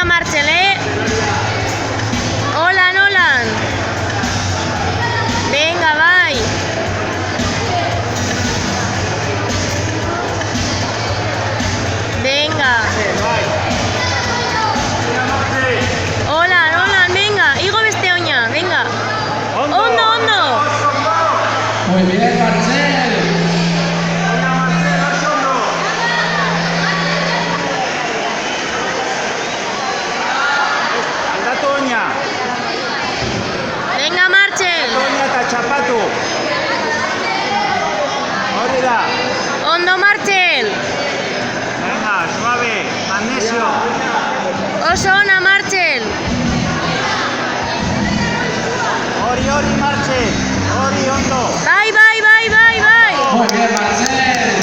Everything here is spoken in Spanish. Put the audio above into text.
Venga, Marcel, Hola, Nolan. Venga, bye. Venga. Hola, Nolan, venga. Igo beste oina, venga. Ondo, ondo. Muy bien, Marcel. Aldatu oina. Venga, Marcel. Oina eta txapatu. Hori da. Ondo, Marcel. Venga, suave, magnesio. Oso ona, Marcel. Hori, Martxe. Hori, ondo. Bai, bai, bai, bai, bai. Muy bien, Marcel.